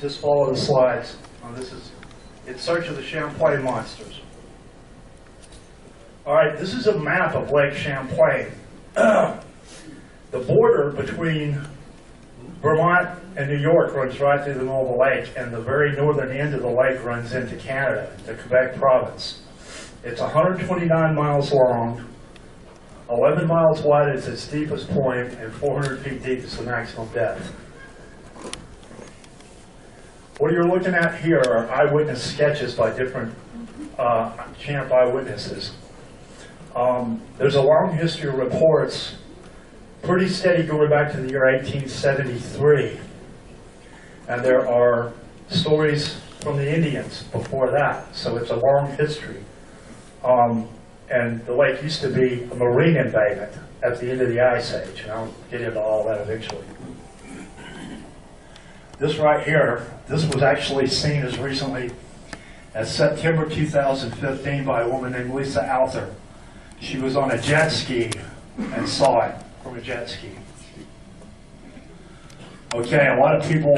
Just follow the slides. This is In Search of the Champlain Monsters. All right, this is a map of Lake Champlain. The border between Vermont and New York runs right through the middle of the lake, and the very northern end of the lake runs into Canada, to Quebec province. It's 129 miles long, 11 miles wide at its deepest point, and 400 feet deep is the maximum depth. What you're looking at here are eyewitness sketches by different Champ eyewitnesses. There's a long history of reports, pretty steady going back to the year 1873. And there are stories from the Indians before that, so it's a long history. And the lake used to be a marine embayment at the end of the Ice Age, and I'll get into all that eventually. This right here, this was actually seen as recently as September 2015 by a woman named Lisa Alther. She was on a jet ski and saw it from a jet ski. Okay, a lot of people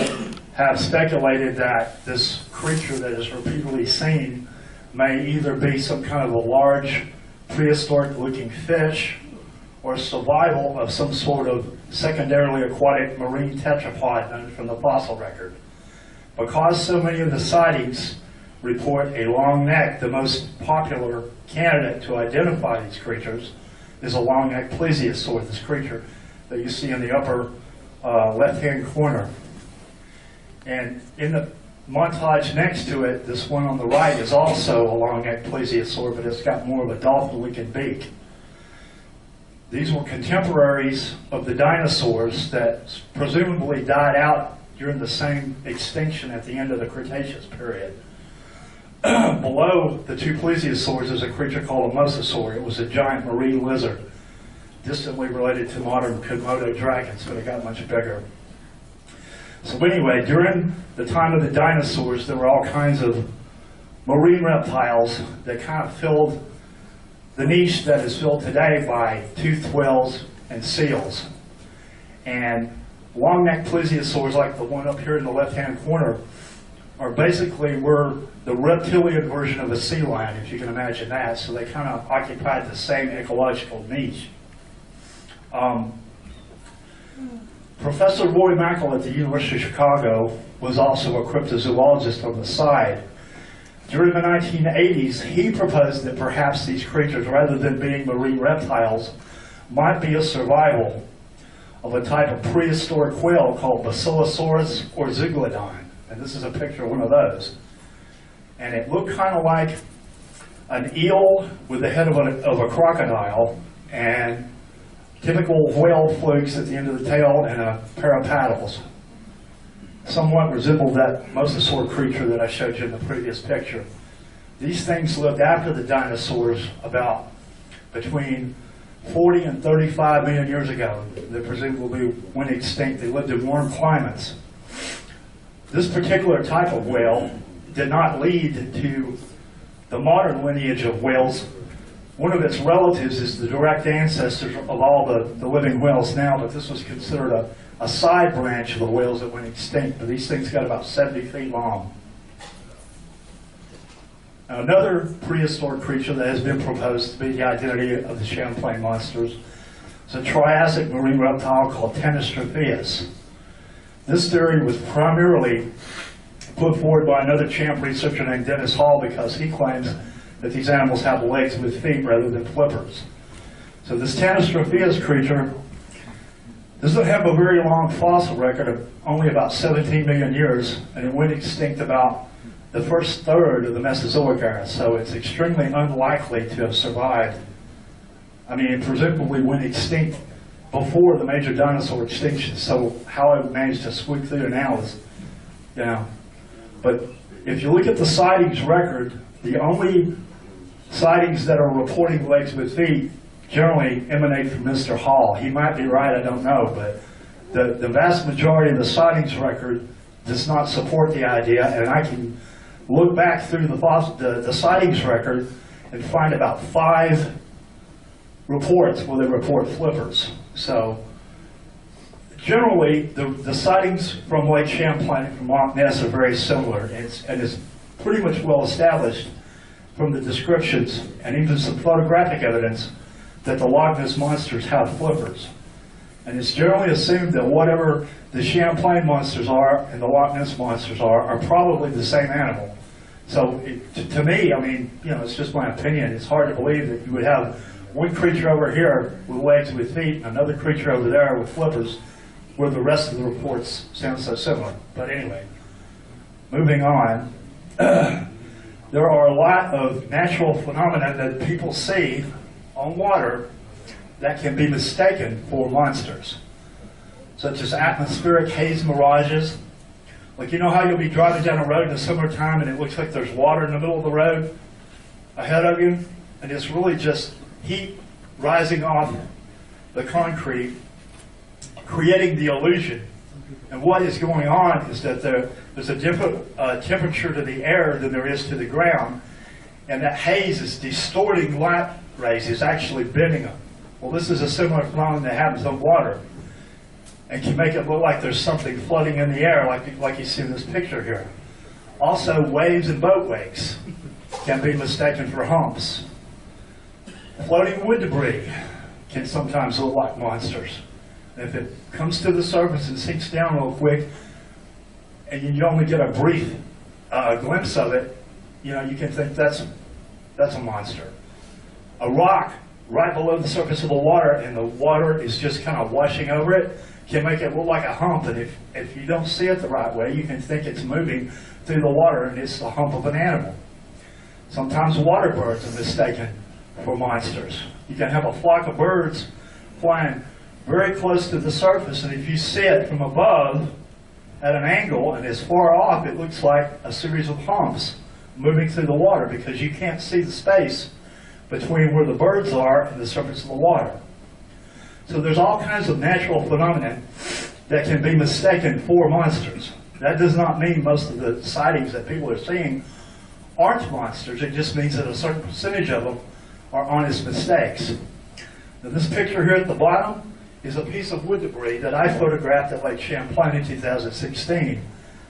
have speculated that this creature that is repeatedly seen may either be some kind of a large prehistoric looking fish or survival of some sort of secondarily aquatic marine tetrapod known from the fossil record. Because so many of the sightings report a long neck, the most popular candidate to identify these creatures is a long-necked Plesiosaur, this creature that you see in the upper left-hand corner. And in the montage next to it, this one on the right is also a long-necked Plesiosaur, but it's got more of a dolphin-looking beak. These were contemporaries of the dinosaurs that presumably died out during the same extinction at the end of the Cretaceous period. Below the two plesiosaurs is a creature called a mosasaur. It was a giant marine lizard, distantly related to modern Komodo dragons, but it got much bigger. So anyway, during the time of the dinosaurs, there were all kinds of marine reptiles that kind of filled the niche that is filled today by toothed whales and seals. And long-necked plesiosaurs, like the one up here in the left-hand corner, are basically were the reptilian version of a sea lion, if you can imagine that. So they kind of occupied the same ecological niche. Professor Roy Mackal at the University of Chicago was also a cryptozoologist on the side. During the 1980s, he proposed that perhaps these creatures, rather than being marine reptiles, might be a survival of a type of prehistoric whale called Basilosaurus or Zeuglodon. And this is a picture of one of those. And it looked kind of like an eel with the head of a crocodile and typical whale flukes at the end of the tail and a pair of paddles. Somewhat resembled that mosasaur creature that I showed you in the previous picture. These things lived after the dinosaurs about between 40 and 35 million years ago. They presumably went extinct. They lived in warm climates. This particular type of whale did not lead to the modern lineage of whales. One of its relatives is the direct ancestor of all the living whales now, but this was considered a side branch of the whales that went extinct. But these things got about 70 feet long. Now, another prehistoric creature that has been proposed to be the identity of the Champlain monsters is a Triassic marine reptile called Tenestropheus. This theory was primarily put forward by another Champ researcher named Dennis Hall because he claims that these animals have legs with feet rather than flippers. So this Tenestropheus creature doesn't have a very long fossil record of only about 17 million years, and it went extinct about the first third of the Mesozoic era, so it's extremely unlikely to have survived. I mean, it presumably went extinct before the major dinosaur extinction, so how it managed to squeak through there now is, you know. But if you look at the sightings record, the only sightings that are reporting legs with feet generally emanate from Mr. Hall. He might be right, I don't know, but the vast majority of the sightings record does not support the idea, and I can look back through the sightings record and find about 5 reports where they report flippers. So generally, the sightings from Lake Champlain and from Loch Ness are very similar, and it's pretty much well established from the descriptions and even some photographic evidence that the Loch Ness monsters have flippers. And it's generally assumed that whatever the Champlain monsters are and the Loch Ness monsters are probably the same animal. So to me, I mean, you know, it's just my opinion. It's hard to believe that you would have one creature over here with legs with feet and another creature over there with flippers, where the rest of the reports sound so similar. But anyway, moving on. There are a lot of natural phenomena that people see on water that can be mistaken for monsters, such as atmospheric haze mirages. Like, you know how you'll be driving down a road in the summertime and it looks like there's water in the middle of the road ahead of you, and it's really just heat rising off the concrete, creating the illusion. And what is going on is that there's a different temperature to the air than there is to the ground, and that haze is distorting light rays, it's actually bending them. Well, this is a similar phenomenon that happens on water and can make it look like there's something floating in the air, like you see in this picture here. Also, waves and boat wakes can be mistaken for humps. Floating wood debris can sometimes look like monsters. And if it comes to the surface and sinks down real quick, and you only get a brief glimpse of it, you know, you can think that's a monster. A rock right below the surface of the water, and the water is just kind of washing over it, can make it look like a hump. And if you don't see it the right way, you can think it's moving through the water, and it's the hump of an animal. Sometimes water birds are mistaken for monsters. You can have a flock of birds flying very close to the surface, and if you see it from above at an angle and it's far off, it looks like a series of humps moving through the water, because you can't see the space between where the birds are and the surface of the water. So there's all kinds of natural phenomena that can be mistaken for monsters. That does not mean most of the sightings that people are seeing aren't monsters. It just means that a certain percentage of them are honest mistakes. Now, this picture here at the bottom is a piece of wood debris that I photographed at Lake Champlain in 2016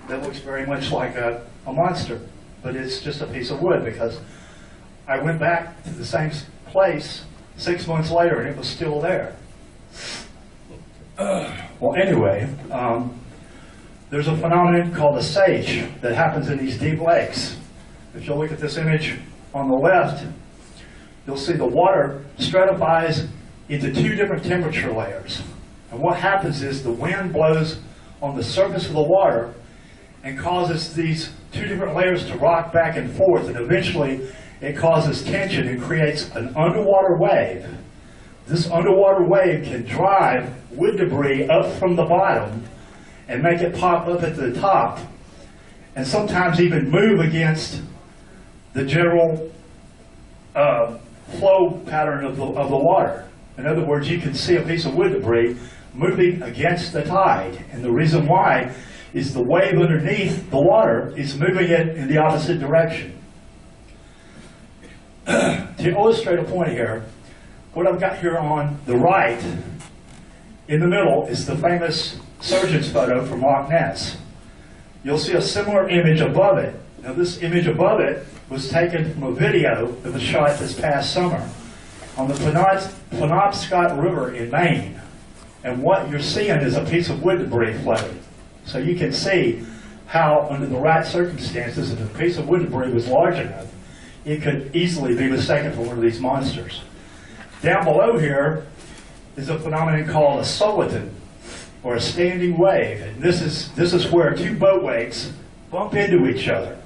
that looks very much like a monster, but it's just a piece of wood, because I went back to the same place 6 months later and it was still there. Well, anyway, there's a phenomenon called a sage that happens in these deep lakes. If you look at this image on the left, you'll see the water stratifies into two different temperature layers. And what happens is the wind blows on the surface of the water and causes these two different layers to rock back and forth, and eventually it causes tension and creates an underwater wave. This underwater wave can drive wood debris up from the bottom and make it pop up at the top, and sometimes even move against the general flow pattern of the water. In other words, you can see a piece of wood debris moving against the tide, and the reason why is the wave underneath the water is moving it in the opposite direction. To illustrate a point here, what I've got here on the right, in the middle, is the famous surgeon's photo from Loch Ness. You'll see a similar image above it. Now, this image above it was taken from a video that was shot this past summer on the Penobscot River in Maine. And what you're seeing is a piece of wood debris floating. So you can see how, under the right circumstances, if a piece of wood debris was large enough, it could easily be mistaken for one of these monsters. Down below here is a phenomenon called a soliton, or a standing wave. And this is where two boat wakes bump into each other.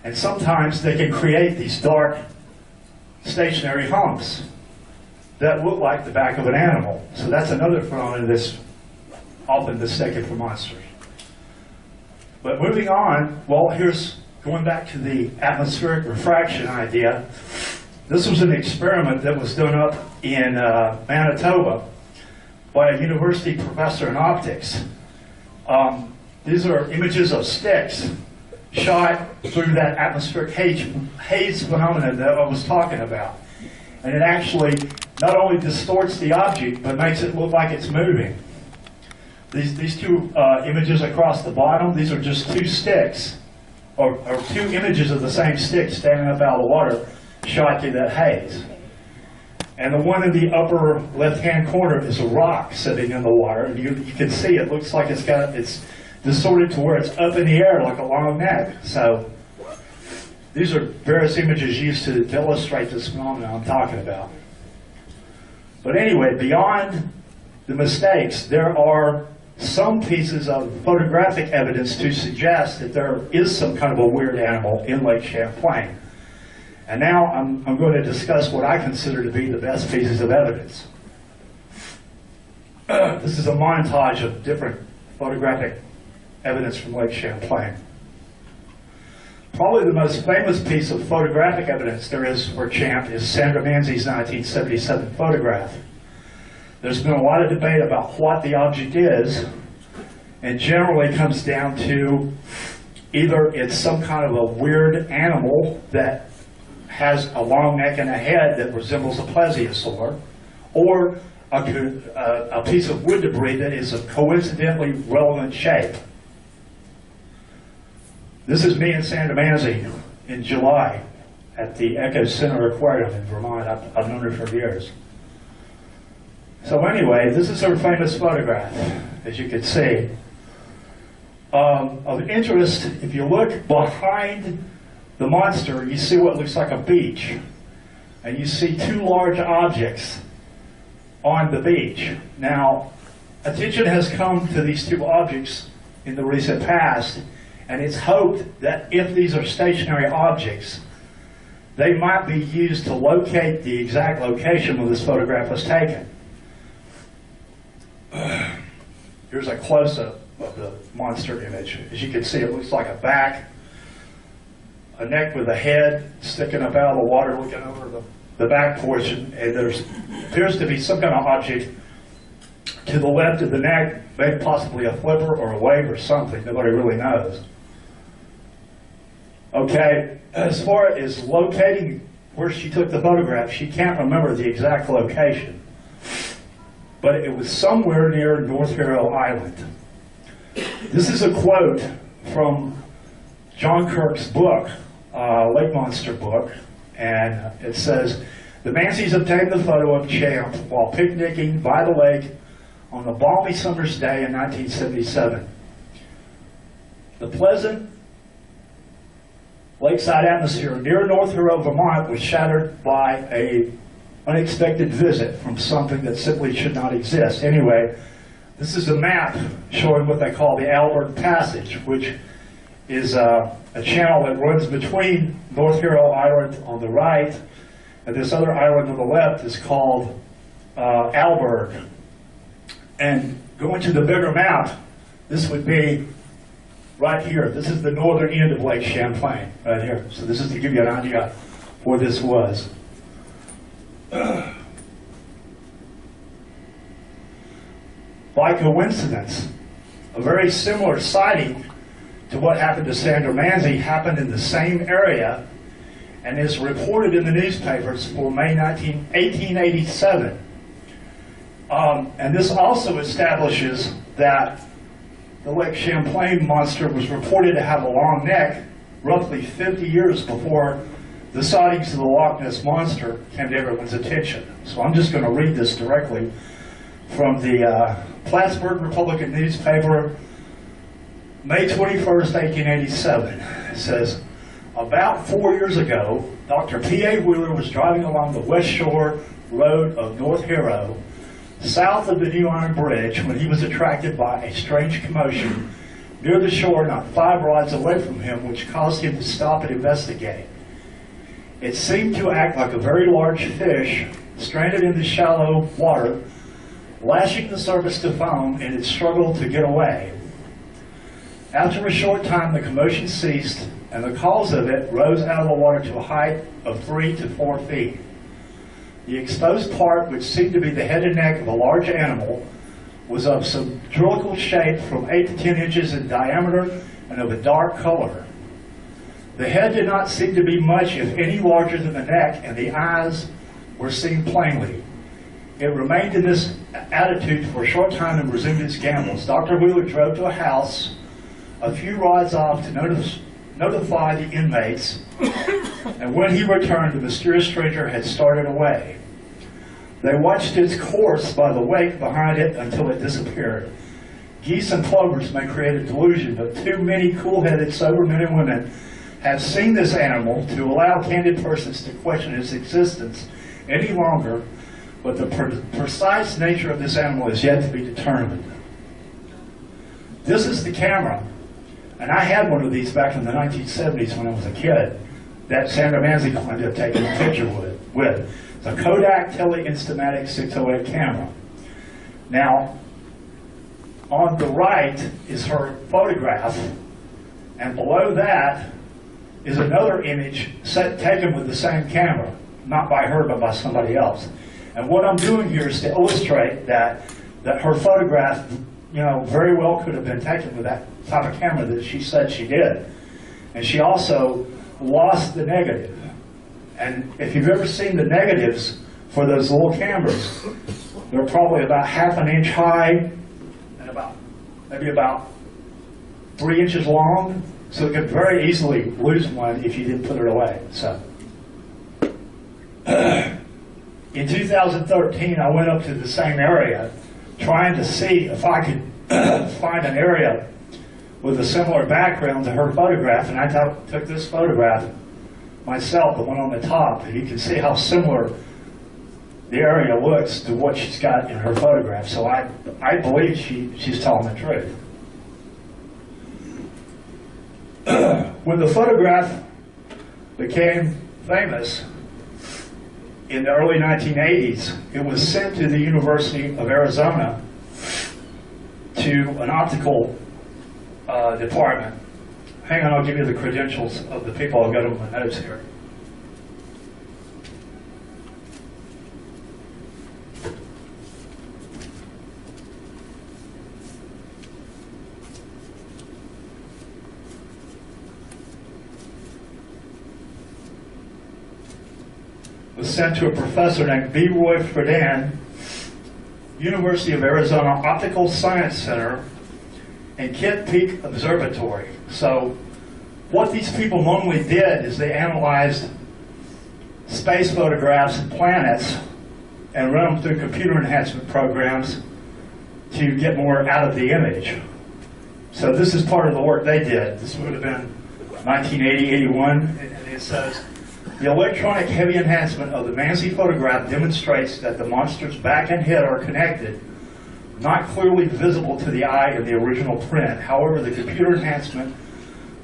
And sometimes they can create these dark, stationary humps that look like the back of an animal. So that's another phenomenon that's often mistaken for monsters. But moving on, well, here's going back to the atmospheric refraction idea. This was an experiment that was done up in Manitoba by a university professor in optics. These are images of sticks shot through that atmospheric haze phenomenon that I was talking about. And it actually not only distorts the object, but makes it look like it's moving. These two images across the bottom, these are just two sticks, or two images of the same stick standing up out of the water, shot through that haze. And the one in the upper left-hand corner is a rock sitting in the water, and you can see it looks like it's distorted to where it's up in the air like a long neck. So these are various images used to illustrate this phenomenon I'm talking about. But anyway, beyond the mistakes, there are some pieces of photographic evidence to suggest that there is some kind of a weird animal in Lake Champlain. And now I'm going to discuss what I consider to be the best pieces of evidence. This is a montage of different photographic evidence from Lake Champlain. Probably the most famous piece of photographic evidence there is for Champ is Sandra Manzi's 1977 photograph. There's been a lot of debate about what the object is, and generally comes down to either it's some kind of a weird animal that has a long neck and a head that resembles a plesiosaur, or a piece of wood debris that is of coincidentally relevant shape. This is me and Sandra Manzi in July at the Echo Center Aquarium in Vermont. I've known her for years. So anyway, this is her famous photograph, as you can see. Of interest, if you look behind the monster, you see what looks like a beach. And you see two large objects on the beach. Now, attention has come to these two objects in the recent past, and it's hoped that if these are stationary objects, they might be used to locate the exact location where this photograph was taken. Here's a close-up of the monster image. As you can see, it looks like a back, a neck with a head sticking up out of the water looking over the back portion, and there appears to be some kind of object to the left of the neck, maybe possibly a flipper or a wave or something. Nobody really knows. Okay, as far as locating where she took the photograph, she can't remember the exact location, but it was somewhere near North Hero Island. This is a quote from John Kirk's book, Lake Monster book, and it says, "The Manzis obtained the photo of Champ while picnicking by the lake on a balmy summer's day in 1977. The pleasant lakeside atmosphere near North Hero, Vermont was shattered by an unexpected visit from something that simply should not exist." Anyway, this is a map showing what they call the Albert Passage, which is a channel that runs between North Hero Island on the right, and this other island on the left is called Alberg. And going to the bigger map, this would be right here. This is the northern end of Lake Champlain, right here. So this is to give you an idea where this was. By coincidence, a very similar sighting to what happened to Sandra Manzi happened in the same area and is reported in the newspapers for May 1887. And this also establishes that the Lake Champlain monster was reported to have a long neck roughly 50 years before the sightings of the Loch Ness monster came to everyone's attention. So I'm just going to read this directly from the Plattsburgh Republican newspaper, May 21st, 1887. It says, "About 4 years ago, Dr. P.A. Wheeler was driving along the West Shore Road of North Hero, south of the New Iron Bridge, when he was attracted by a strange commotion near the shore not 5 rods away from him, which caused him to stop and investigate. It seemed to act like a very large fish stranded in the shallow water, lashing the surface to foam in its struggle to get away. After a short time, the commotion ceased, and the cause of it rose out of the water to a height of 3 to 4 feet. The exposed part, which seemed to be the head and neck of a large animal, was of cylindrical shape from 8 to 10 inches in diameter and of a dark color. The head did not seem to be much, if any, larger than the neck, and the eyes were seen plainly. It remained in this attitude for a short time and resumed its gambols. Dr. Wheeler drove to a house a few rods off to notify the inmates, and when he returned, the mysterious stranger had started away. They watched its course by the wake behind it until it disappeared. Geese and plovers may create a delusion, but too many cool-headed, sober men and women have seen this animal to allow candid persons to question its existence any longer, but the precise nature of this animal is yet to be determined. This is the camera, and I had one of these back in the 1970s when I was a kid, that Sandra Manzi climbed up taking a picture with. It's a Kodak Tele-Instamatic 608 camera. Now, on the right is her photograph, and below that is another image taken with the same camera, not by her, but by somebody else. And what I'm doing here is to illustrate that her photograph, you know, very well could have been taken with that type of camera that she said she did. And she also lost the negative. And if you've ever seen the negatives for those little cameras, they're probably about ½ an inch high and maybe about 3 inches long. So you could very easily lose one if you didn't put it away. So, in 2013, I went up to the same area trying to see if I could find an area with a similar background to her photograph, and I took this photograph myself, the one on the top, and you can see how similar the area looks to what she's got in her photograph. So I believe she's telling the truth. When the photograph became famous in the early 1980s, it was sent to the University of Arizona to an optical department. Hang on, I'll give you the credentials of the people. I've got them in my notes here. Was sent to a professor named B. Roy Friedan, University of Arizona Optical Science Center, and Kitt Peak Observatory. So what these people normally did is they analyzed space photographs of planets and run them through computer enhancement programs to get more out of the image. So this is part of the work they did. This would have been 1980, 81, and it says, the electronic heavy enhancement of the Manzi photograph demonstrates that the monster's back and head are connected, not clearly visible to the eye in the original print. However, the computer enhancement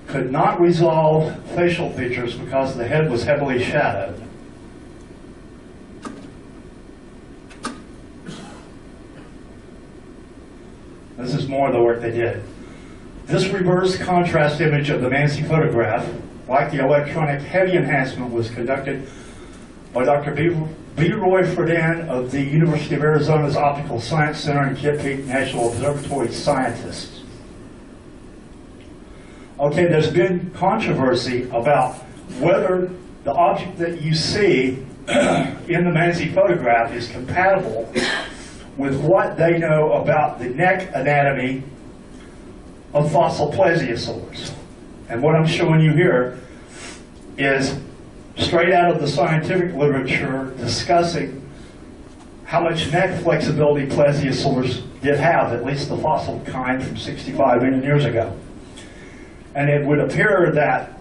could not resolve facial features because the head was heavily shadowed. This is more of the work they did. This reverse contrast image of the Manzi photograph, like the electronic heavy enhancement, was conducted by Dr. B. Roy Friedan of the University of Arizona's Optical Science Center and Kitt Peak National Observatory scientists. Okay, there's been controversy about whether the object that you see in the Manzi photograph is compatible with what they know about the neck anatomy of fossil plesiosaurs. And what I'm showing you here is straight out of the scientific literature discussing how much neck flexibility plesiosaurs did have, at least the fossil kind from 65 million years ago. And it would appear that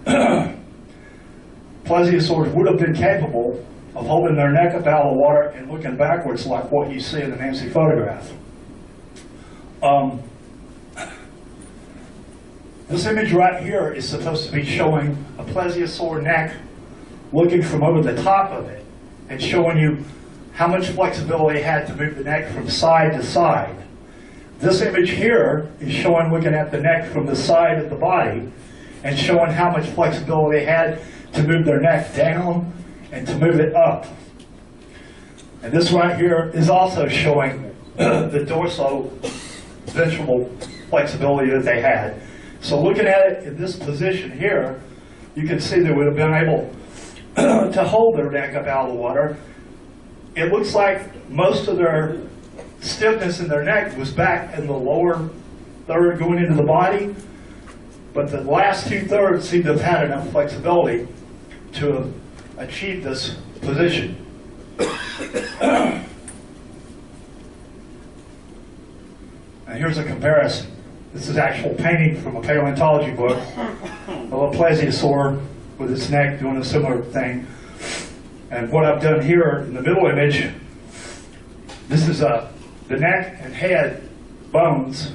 plesiosaurs would have been capable of holding their neck up out of the water and looking backwards like what you see in the Manzi photograph. This image right here is supposed to be showing a plesiosaur neck looking from over the top of it and showing you how much flexibility it had to move the neck from side to side. This image here is showing, looking at the neck from the side of the body and showing how much flexibility they had to move their neck down and to move it up. And this right here is also showing the dorsal-ventral flexibility that they had. So looking at it in this position here, you can see they would have been able to hold their neck up out of the water it looks like most of their stiffness in their neck was back in the lower third going into the body, but the last 2/3 seem to have had enough flexibility to achieve this position. And here's a comparison. This is actual painting from a paleontology book of a plesiosaur with its neck doing a similar thing. And what I've done here in the middle image, this is the neck and head bones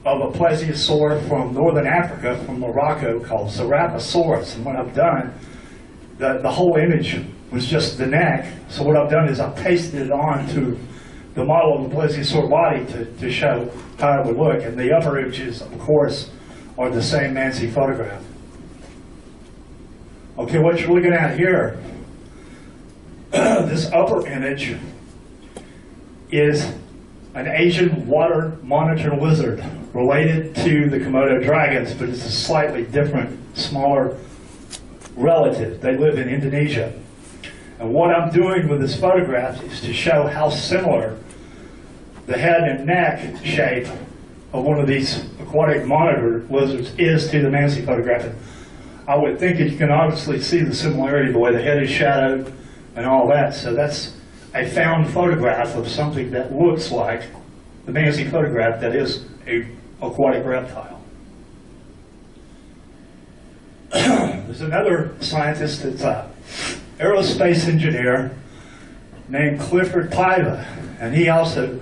of a plesiosaur from northern Africa, from Morocco, called Seraptosaurus. And what I've done, the whole image was just the neck. So what I've done is I've pasted it onto the model of the plesiosaur body to show how it would look. And the upper images, of course, are the same Mansi photograph. Okay, what you're looking at here, this upper image is an Asian water monitor lizard related to the Komodo dragons, but it's a slightly different, smaller relative. They live in Indonesia. And what I'm doing with this photograph is to show how similar the head and neck shape of one of these aquatic monitor lizards is to the Mansi photograph. And I would think that you can obviously see the similarity, the way the head is shadowed and all that. So that's a found photograph of something that looks like the Mansi photograph that is an aquatic reptile. There's another scientist that's an aerospace engineer named Clifford Paiva, and he also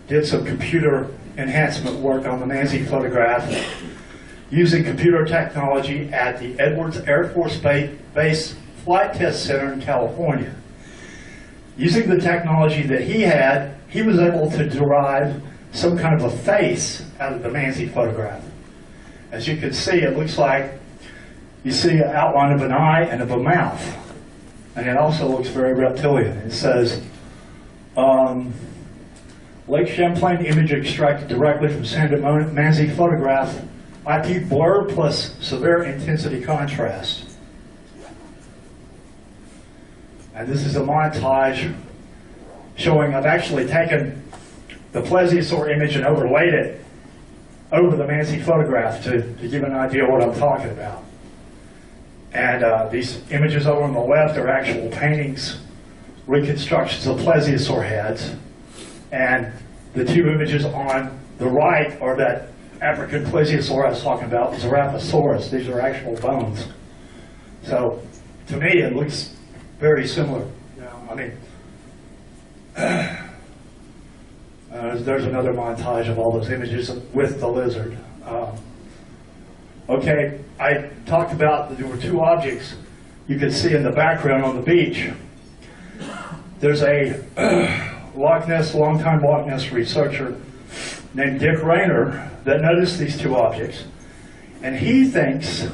did some computer enhancement work on the Mansi photograph using computer technology at the Edwards Air Force Base Flight Test Center in California. Using the technology that he had, he was able to derive some kind of a face out of the Mansi photograph. As you can see, it looks like you see an outline of an eye and of a mouth. And it also looks very reptilian. It says, Lake Champlain image extracted directly from Sandra Mansi photograph, IP blur plus severe intensity contrast. And this is a montage showing I've actually taken the plesiosaur image and overlaid it over the Mansi photograph to give an idea of what I'm talking about. And these images over on the left are actual paintings, reconstructions of plesiosaur heads. And the two images on the right are that African plesiosaur I was talking about, Seraptosaurus. These are actual bones. So to me, it looks very similar. You know, I mean, there's another montage of all those images with the lizard. Okay, I talked about that there were two objects you could see in the background on the beach. There's a longtime Loch Ness researcher named Dick Rayner that noticed these two objects. And he thinks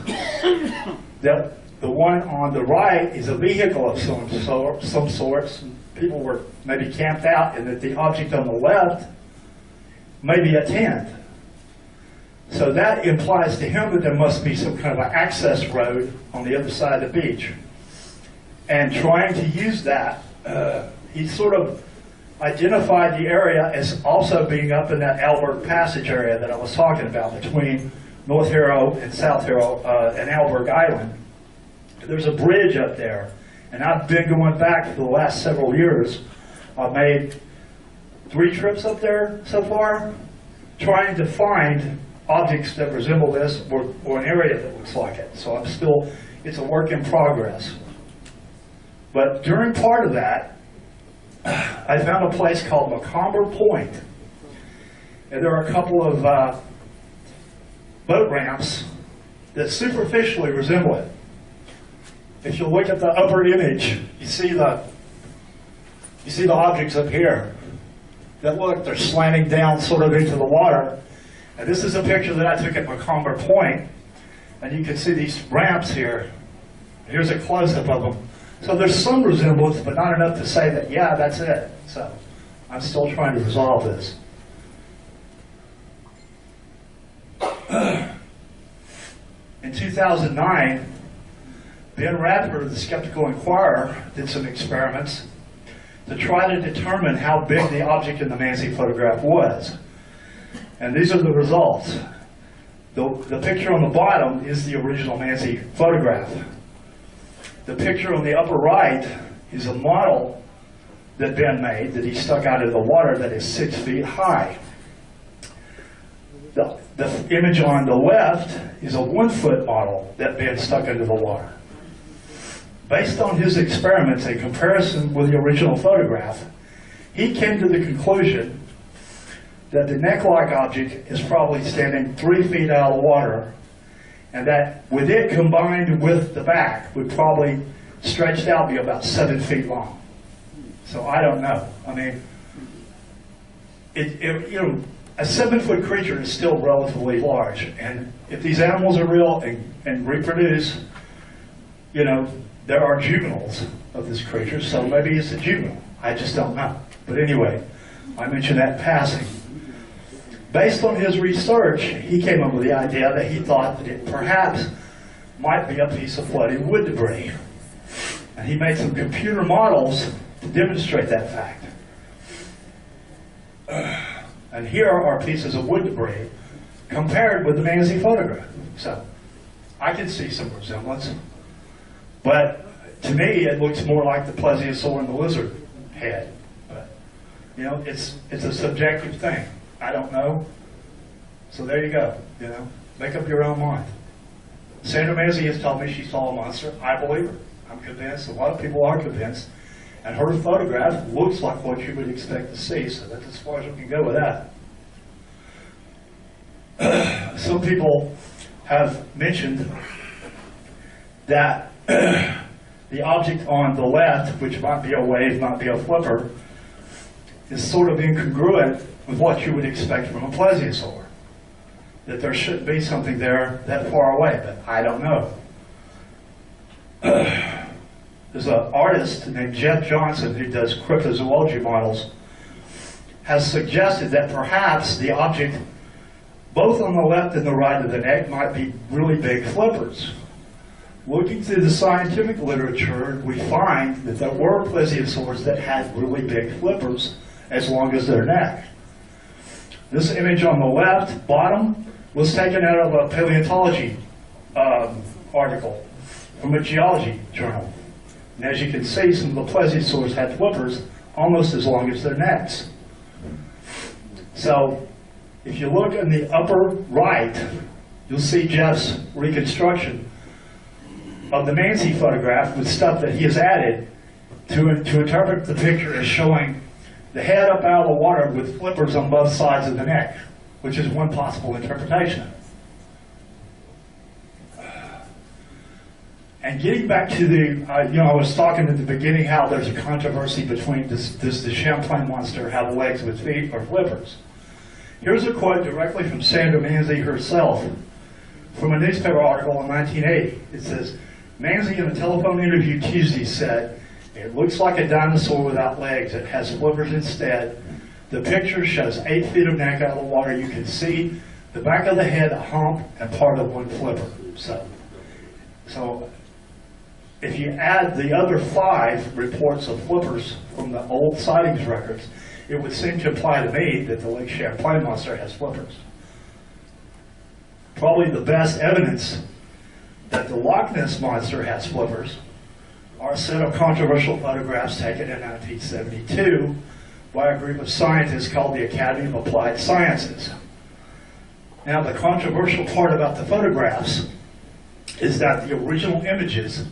that the one on the right is a vehicle of some sorts. People were maybe camped out, and that the object on the left may be a tent. So that implies to him that there must be some kind of an access road on the other side of the beach. And trying to use that, he sort of identified the area as also being up in that Alberg Passage area that I was talking about, between North Harrow and South Harrow and Alberg Island. There's a bridge up there, and I've been going back for the last several years. I've made 3 trips up there so far, trying to find objects that resemble this, or an area that looks like it. So I'm still, it's a work in progress. But during part of that, I found a place called Macomber Point. And there are a couple of boat ramps that superficially resemble it. If you look at the upper image, you see the objects up here that look, they're slanting down sort of into the water. And this is a picture that I took at Macomber Point, and you can see these ramps here. Here's a close-up of them. So there's some resemblance, but not enough to say that, yeah, that's it. So I'm still trying to resolve this. In 2009, Ben Radford of the Skeptical Inquirer did some experiments to try to determine how big the object in the Manzi photograph was. And these are the results. The picture on the bottom is the original Manzi photograph. The picture on the upper right is a model that Ben made that he stuck out of the water that is 6 feet high. The image on the left is a 1 foot model that Ben stuck into the water. Based on his experiments in comparison with the original photograph, he came to the conclusion that the neck-like object is probably standing 3 feet out of the water, and that with it combined with the back would probably stretched out be about 7 feet long. So I don't know. I mean, you know, a 7-foot creature is still relatively large, and if these animals are real and reproduce, you know, there are juveniles of this creature, so maybe it's a juvenile. I just don't know. But anyway, I mentioned that in passing. Based on his research, he came up with the idea that he thought that it perhaps might be a piece of floating wood debris. And he made some computer models to demonstrate that fact. And here are pieces of wood debris compared with the Manzi photograph. So I can see some resemblance. But to me, it looks more like the Plesiosaur and the lizard head. But, you know, it's a subjective thing. I don't know. So there you go. You know, make up your own mind. Sandra Manzi has told me she saw a monster. I believe her. I'm convinced. A lot of people are convinced. And her photograph looks like what you would expect to see. So that's as far as we can go with that. Some people have mentioned that the object on the left, which might be a wave, might be a flipper, is sort of incongruent with what you would expect from a plesiosaur. That there shouldn't be something there that far away, but I don't know. There's an artist named Jeff Johnson who does cryptozoology models, has suggested that perhaps the object, both on the left and the right of the neck, might be really big flippers. Looking through the scientific literature, we find that there were plesiosaurs that had really big flippers as long as their neck. This image on the left, bottom, was taken out of a paleontology article from a geology journal. And as you can see, some of the plesiosaurs had flippers almost as long as their necks. So if you look in the upper right, you'll see Jeff's reconstruction of the Manzi photograph with stuff that he has added to interpret the picture as showing the head up out of the water with flippers on both sides of the neck, which is one possible interpretation. And getting back to the, I was talking at the beginning how there's a controversy between does the Champlain monster have legs with feet or flippers. Here's a quote directly from Sandra Manzi herself from a newspaper article in 1980. It says, Manzi in a telephone interview Tuesday said, "It looks like a dinosaur without legs. It has flippers instead. The picture shows 8 feet of neck out of the water. You can see the back of the head, a hump, and part of one flipper." So if you add the other 5 reports of flippers from the old sightings records, it would seem to imply to me that the Lake Champlain monster has flippers. Probably the best evidence that the Loch Ness monster has flippers are a set of controversial photographs taken in 1972 by a group of scientists called the Academy of Applied Sciences. Now, the controversial part about the photographs is that the original images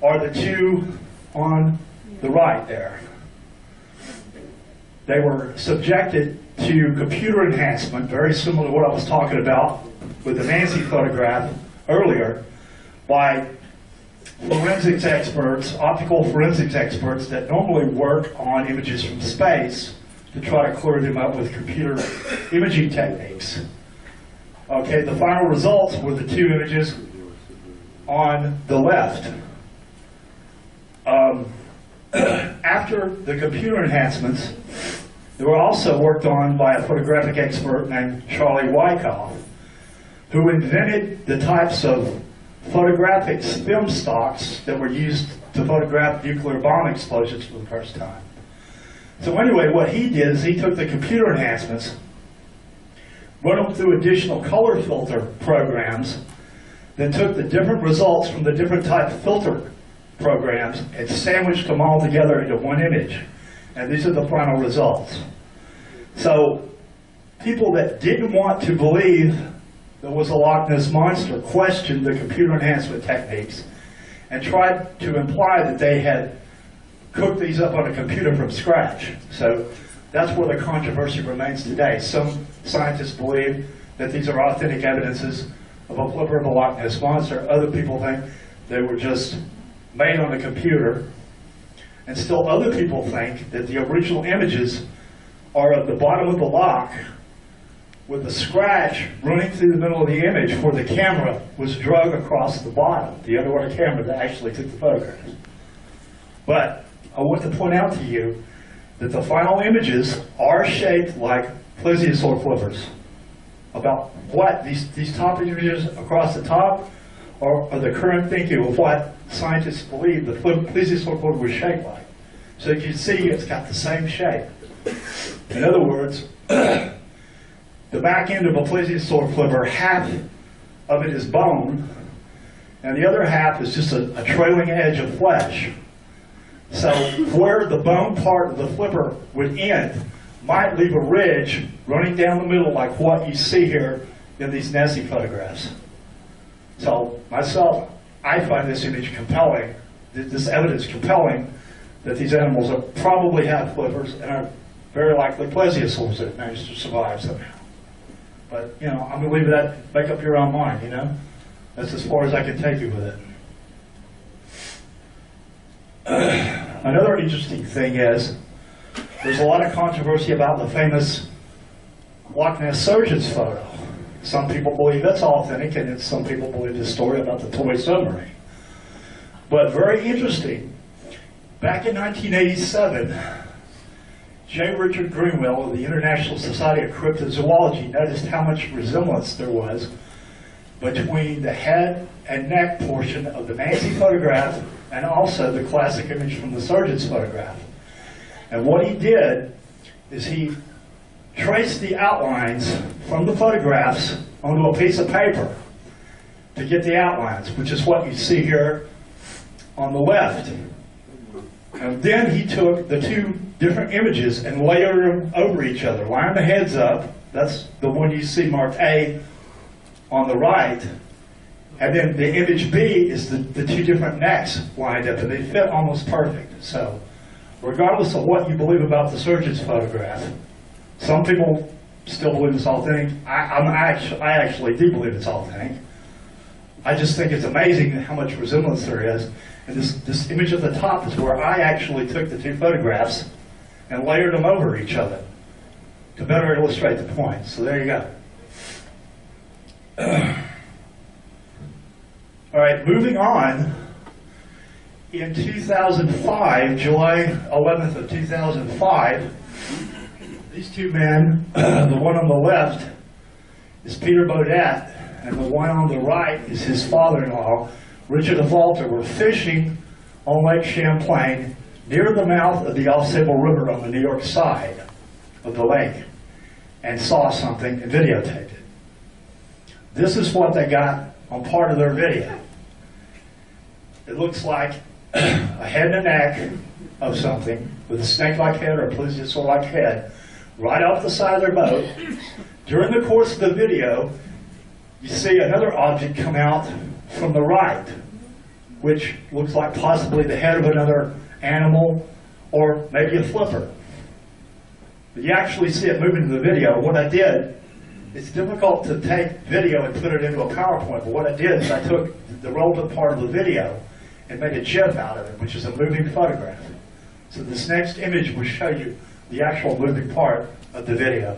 are the 2 on the right there. They were subjected to computer enhancement, very similar to what I was talking about with the Manzi photograph earlier, by forensics experts, optical forensics experts that normally work on images from space to try to clear them up with computer imaging techniques. Okay, the final results were the 2 images on the left. After the computer enhancements, they were also worked on by a photographic expert named Charlie Wyckoff, who invented the types of photographic film stocks that were used to photograph nuclear bomb explosions for the first time. So anyway, what he did is he took the computer enhancements, run them through additional color filter programs, then took the different results from the different type of filter programs and sandwiched them all together into one image. And these are the final results. So people that didn't want to believe there was a Loch Ness monster questioned the computer enhancement techniques and tried to imply that they had cooked these up on a computer from scratch. So that's where the controversy remains today. Some scientists believe that these are authentic evidences of a flipper of a Loch Ness monster. Other people think they were just made on a computer. And still other people think that the original images are at the bottom of the loch with a scratch running through the middle of the image where the camera was drug across the bottom, the underwater camera that actually took the photographs. But I want to point out to you that the final images are shaped like Plesiosaur flippers. About what these top images across the top are the current thinking of what scientists believe the Plesiosaur flipper was shaped like. So you can see it's got the same shape. In other words, the back end of a Plesiosaur flipper, half of it is bone, and the other half is just a trailing edge of flesh. So where the bone part of the flipper would end might leave a ridge running down the middle like what you see here in these Nessie photographs. So myself, I find this image compelling, this evidence compelling, that these animals are probably have flippers and are very likely plesiosaurs that managed to survive somehow. But, you know, I'm going to leave that, make up your own mind, you know? That's as far as I can take you with it. Another interesting thing is, there's a lot of controversy about the famous Loch Ness surgeon's photo. Some people believe it's authentic, and some people believe the story about the toy submarine. But very interesting, back in 1987, J. Richard Greenwell of the International Society of Cryptozoology noticed how much resemblance there was between the head and neck portion of the Nancy photograph and also the classic image from the surgeon's photograph. And what he did is he traced the outlines from the photographs onto a piece of paper to get the outlines, which is what you see here on the left. And then he took the two different images and layered them over each other, lined the heads up. That's the one you see marked A on the right. And then the image B is the two different necks lined up, and they fit almost perfect. So regardless of what you believe about the surgeon's photograph, some people still believe it's authentic. I actually do believe it's authentic. I just think it's amazing how much resemblance there is. And this image at the top is where I actually took the two photographs and layered them over each other to better illustrate the point. So there you go. All right, moving on. In 2005, July 11th of 2005, these two men, the one on the left is Peter Baudet, and the one on the right is his father-in-law, Richard Walter, were fishing on Lake Champlain near the mouth of the Ausable River on the New York side of the lake, and saw something and videotaped it. This is what they got on part of their video. It looks like a head and a neck of something with a snake-like head or a plesiosaur-like head right off the side of their boat. During the course of the video, you see another object come out from the right, which looks like possibly the head of another animal or maybe a flipper. But you actually see it moving in the video. What I did, it's difficult to take video and put it into a PowerPoint, but what I did is I took the relevant part of the video and made a GIF out of it, which is a moving photograph. So this next image will show you the actual moving part of the video.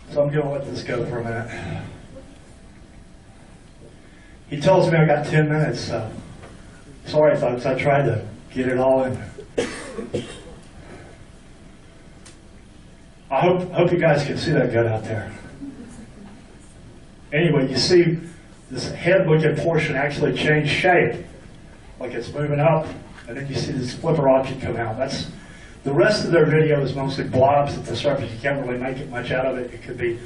So I'm going to let this go for a minute. He tells me I got 10 minutes, so sorry folks, I tried to get it all in there. I hope you guys can see that good out there. Anyway, you see this head-looking portion actually changed shape like it's moving up, and then you see this flipper object come out. That's the rest of their video is mostly blobs at the surface. You can't really make it much out of it. It could be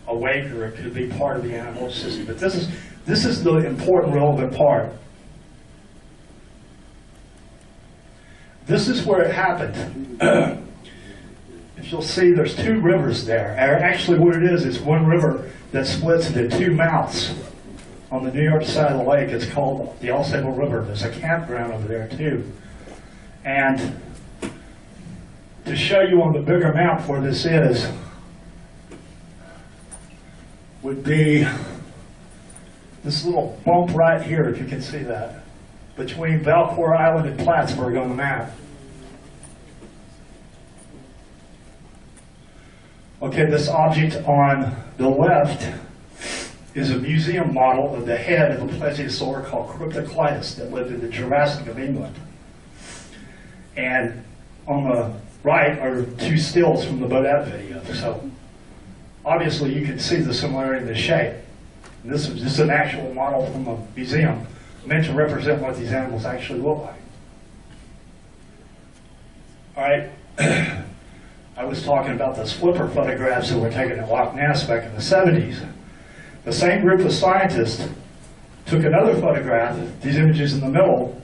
a weight, or it could be part of the animal system. But this is the important, relevant part. This is where it happened. If you'll see, there's two rivers there. Actually, what it is one river that splits into two mouths on the New York side of the lake. It's called the Alsable River. There's a campground over there, too. And to show you on the bigger map where this is, would be this little bump right here, if you can see that, between Valcour Island and Plattsburgh on the map. Okay, this object on the left is a museum model of the head of a plesiosaur called Cryptoclitus that lived in the Jurassic of England. And on the right are two stills from the Bodette video. So obviously you can see the similarity in the shape. And this is an actual model from a museum meant to represent what these animals actually look like. All right. I was talking about those flipper photographs that were taken at Loch Ness back in the 70s. The same group of scientists took another photograph, these images in the middle,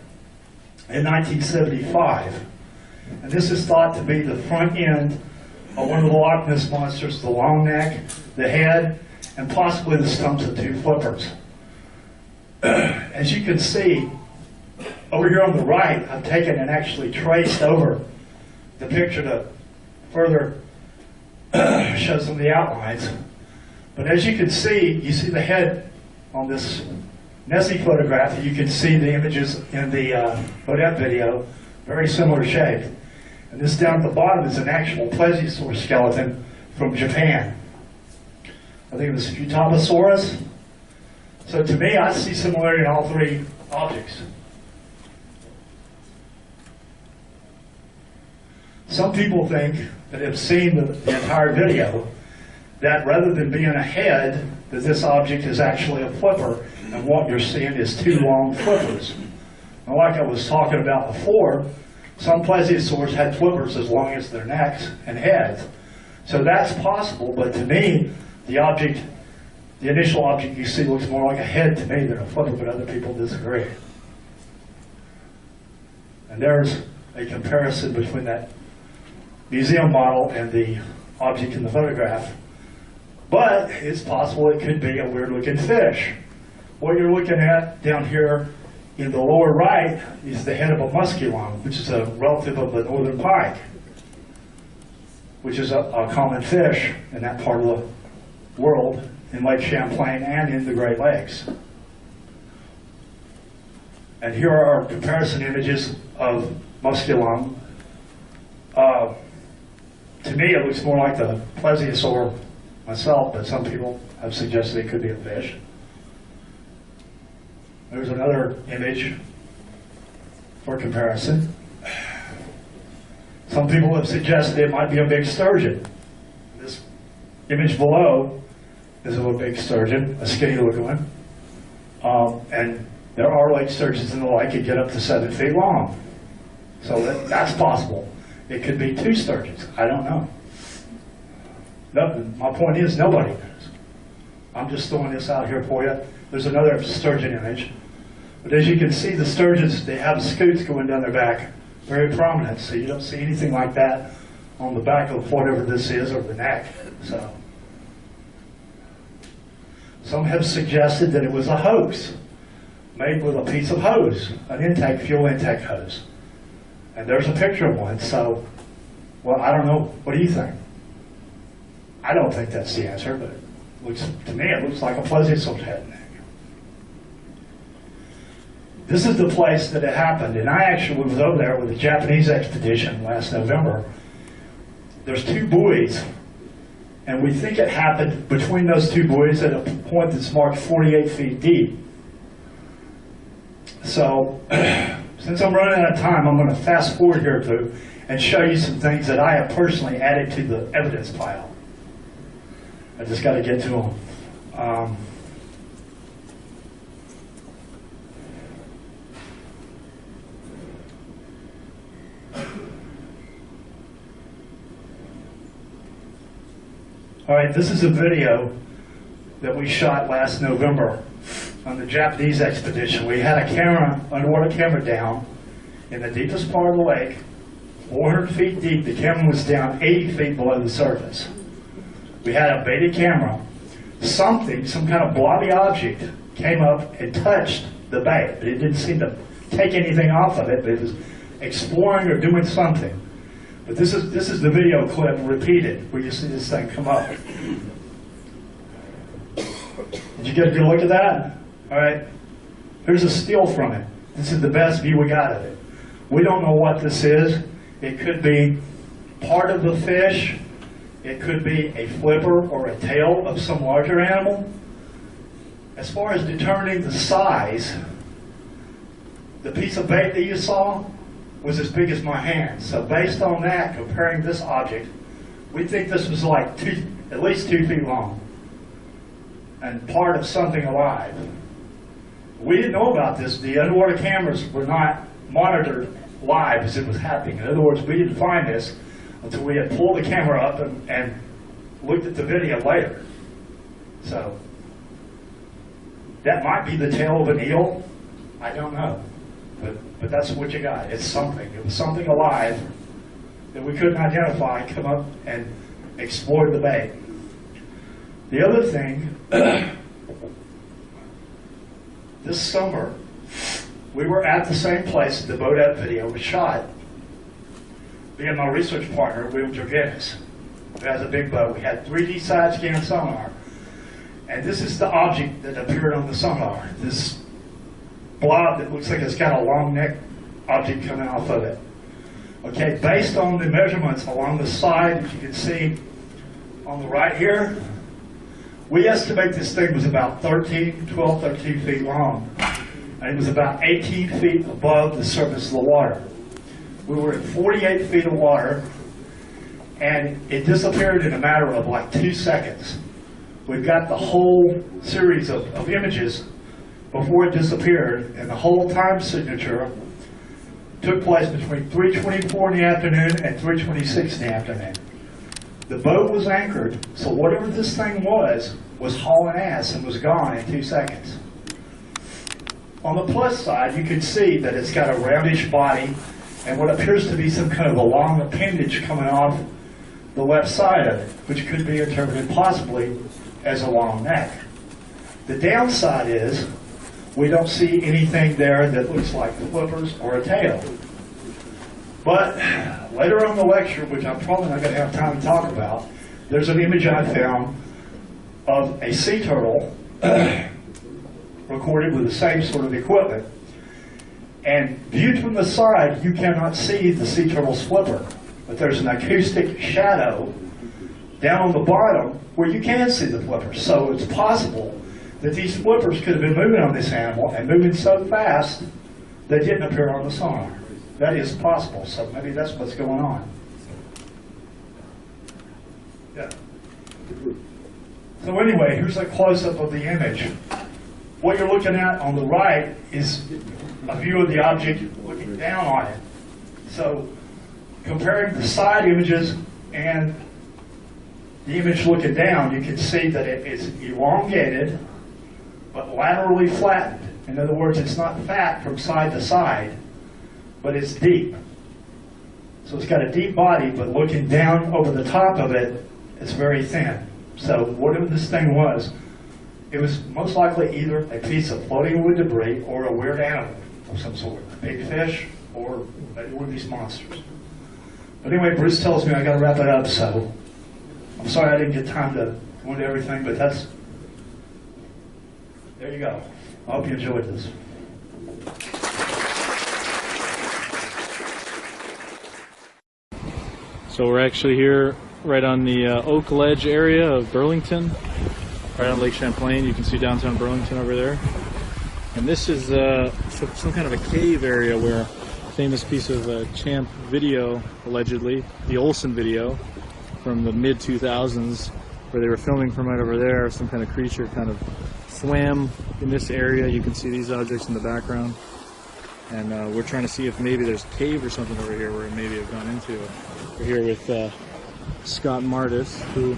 in 1975. And this is thought to be the front end of one of the Loch Ness monsters, the long neck, the head, and possibly the stumps of two flippers. As you can see, over here on the right, I've taken and actually traced over the picture to further show some of the outlines. But as you can see, you see the head on this Nessie photograph. You can see the images in the Bodette video, very similar shape. And this down at the bottom is an actual Plesiosaur skeleton from Japan. I think it was Photographic. So to me, I see similarity in all three objects. Some people think that have seen the entire video that rather than being a head, that this object is actually a flipper, and what you're seeing is two long flippers. And like I was talking about before, some plesiosaurs had flippers as long as their necks and heads. So that's possible, but to me, the object, the initial object you see looks more like a head to me than a flipper, but other people disagree. And there's a comparison between that museum model and the object in the photograph. But it's possible it could be a weird-looking fish. What you're looking at down here in the lower right is the head of a musculon, which is a relative of the northern pike, which is a common fish in that part of the world, in Lake Champlain and in the Great Lakes. And here are our comparison images of musculon. To me, it looks more like the plesiosaur myself, but some people have suggested it could be a fish. There's another image for comparison. Some people have suggested it might be a big sturgeon. This image below is of a big sturgeon, a skinny looking one. And there are lake sturgeons in the lake that get up to 7 feet long. So that's possible. It could be two sturgeons. I don't know. My point is, nobody knows. I'm just throwing this out here for you. There's another sturgeon image. But as you can see, the sturgeons, they have scutes going down their back, very prominent, so you don't see anything like that on the back of whatever this is, or the neck. So some have suggested that it was a hoax made with a piece of hose, an fuel intake hose. And there's a picture of one, so, well, I don't know. What do you think? I don't think that's the answer, but to me it looks like a plesiosaur's head and neck. This is the place that it happened, and I actually was over there with a Japanese expedition last November. There's two buoys, and we think it happened between those two buoys at a point that's marked 48 feet deep. So, since I'm running out of time, I'm going to fast forward here through and show you some things that I have personally added to the evidence pile. I just got to get to them. All right, this is a video that we shot last November on the Japanese expedition. We had a camera, underwater camera down in the deepest part of the lake, 400 feet deep. The camera was down 80 feet below the surface. We had a beta camera. Something, some kind of blobby object came up and touched the bait, but it didn't seem to take anything off of it, but it was exploring or doing something. But this is the video clip repeated where you see this thing come up. Did you get a good look at that? All right. Here's a still from it. This is the best view we got of it. We don't know what this is. It could be part of the fish. It could be a flipper or a tail of some larger animal. As far as determining the size, the piece of bait that you saw was as big as my hand. So based on that, comparing this object, we think this was like at least 2 feet long and part of something alive. We didn't know about this. The underwater cameras were not monitored live as it was happening. In other words, we didn't find this until we had pulled the camera up and looked at the video later. So that might be the tail of an eel. I don't know. But that's what you got. It's something. It was something alive that we couldn't identify come up and explored the bay. The other thing, this summer, we were at the same place the boat out video was shot. Me and my research partner, Will Jorgenis, who has a big boat. We had 3D side scan sonar. And this is the object that appeared on the sonar. This blob that looks like it's got a long neck object coming off of it. Okay, based on the measurements along the side that you can see on the right here, we estimate this thing was about 12, 13 feet long. And it was about 18 feet above the surface of the water. We were at 48 feet of water, and it disappeared in a matter of like 2 seconds. We've got the whole series of images before it disappeared, and the whole time signature took place between 3:24 in the afternoon and 3:26 in the afternoon. The boat was anchored, so whatever this thing was hauling ass and was gone in 2 seconds. On the plus side, you can see that it's got a roundish body and what appears to be some kind of a long appendage coming off the left side of it, which could be interpreted possibly as a long neck. The downside is we don't see anything there that looks like flippers or a tail. But later on in the lecture, which I'm probably not going to have time to talk about, there's an image I found of a sea turtle recorded with the same sort of equipment. And viewed from the side, you cannot see the sea turtle's flipper. But there's an acoustic shadow down on the bottom where you can see the flippers. So it's possible that these flippers could have been moving on this animal and moving so fast they didn't appear on the sonar. That is possible, so maybe that's what's going on. Yeah. So anyway, here's a close-up of the image. What you're looking at on the right is a view of the object looking down on it. So comparing the side images and the image looking down, you can see that it is elongated but laterally flattened. In other words, it's not fat from side to side, but it's deep. So it's got a deep body, but looking down over the top of it, it's very thin. So whatever this thing was, it was most likely either a piece of floating wood debris or a weird animal of some sort, a big fish or one of these monsters. But anyway, Bruce tells me I got to wrap it up, so I'm sorry I didn't get time to go into everything, but there you go. I hope you enjoyed this. So we're actually here right on the Oak Ledge area of Burlington, right on Lake Champlain. You can see downtown Burlington over there. And this is some kind of a cave area where a famous piece of Champ video, allegedly, the Olsen video from the mid-2000s, where they were filming from right over there. Some kind of creature kind of swam in this area. You can see these objects in the background. And we're trying to see if maybe there's a cave or something over here where it maybe have gone into. We're here with Scott Mardis, who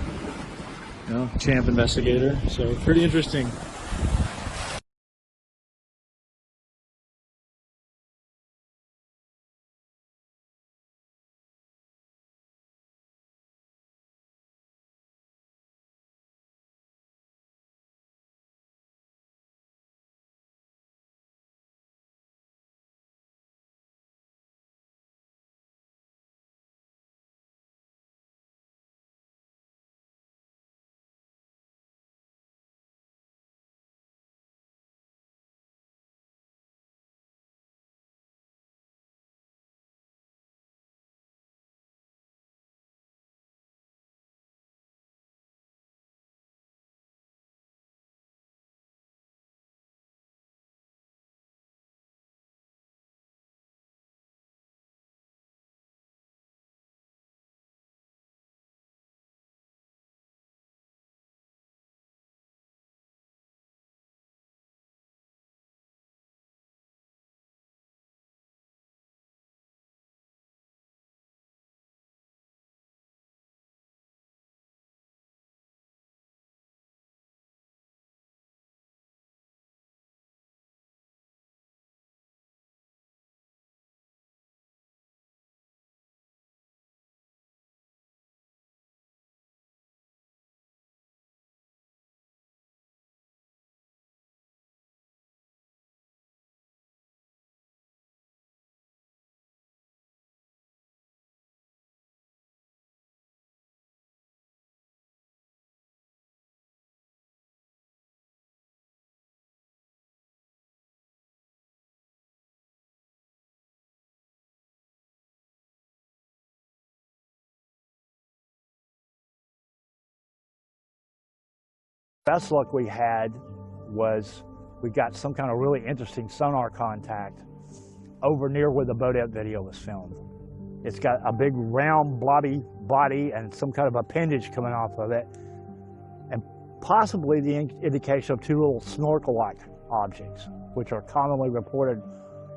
You know, Champ investigator. So pretty interesting. Best luck we had was we got some kind of really interesting sonar contact over near where the Bodette video was filmed. It's got a big round blobby body and some kind of appendage coming off of it, and possibly the indication of two little snorkel-like objects, which are commonly reported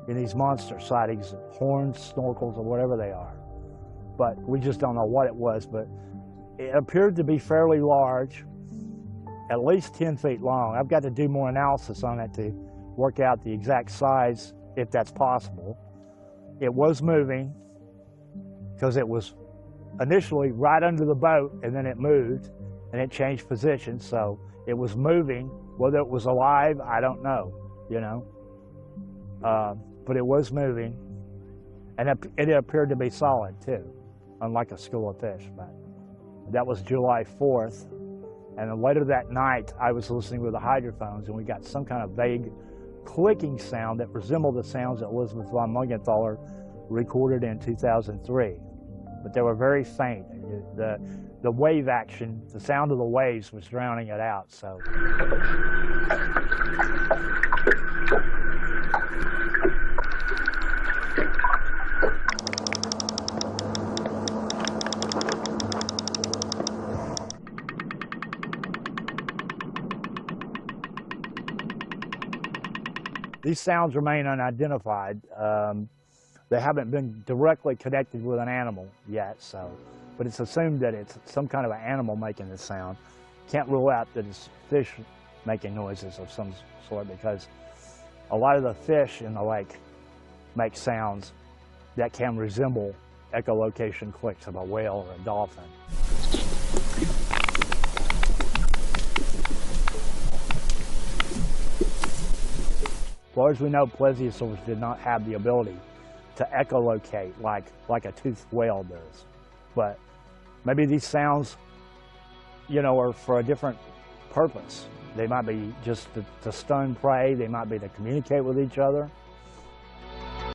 in these monster sightings, horns, snorkels, or whatever they are. But we just don't know what it was, but it appeared to be fairly large, at least 10 feet long. I've got to do more analysis on it to work out the exact size, if that's possible. It was moving, because it was initially right under the boat, and then it moved, and it changed position, so it was moving. Whether it was alive, I don't know, you know. But it was moving, and it appeared to be solid, too, unlike a school of fish. But that was July 4th. And then later that night, I was listening with the hydrophones, and we got some kind of vague clicking sound that resembled the sounds that Elizabeth von Muggenthaler recorded in 2003. But they were very faint. The wave action, the sound of the waves was drowning it out, so. These sounds remain unidentified. They haven't been directly connected with an animal yet, so, but it's assumed that it's some kind of an animal making this sound. Can't rule out that it's fish making noises of some sort, because a lot of the fish in the lake make sounds that can resemble echolocation clicks of a whale or a dolphin. As far as we know, plesiosaurs did not have the ability to echolocate like a toothed whale does. But maybe these sounds, you know, are for a different purpose. They might be just to stun prey, they might be to communicate with each other.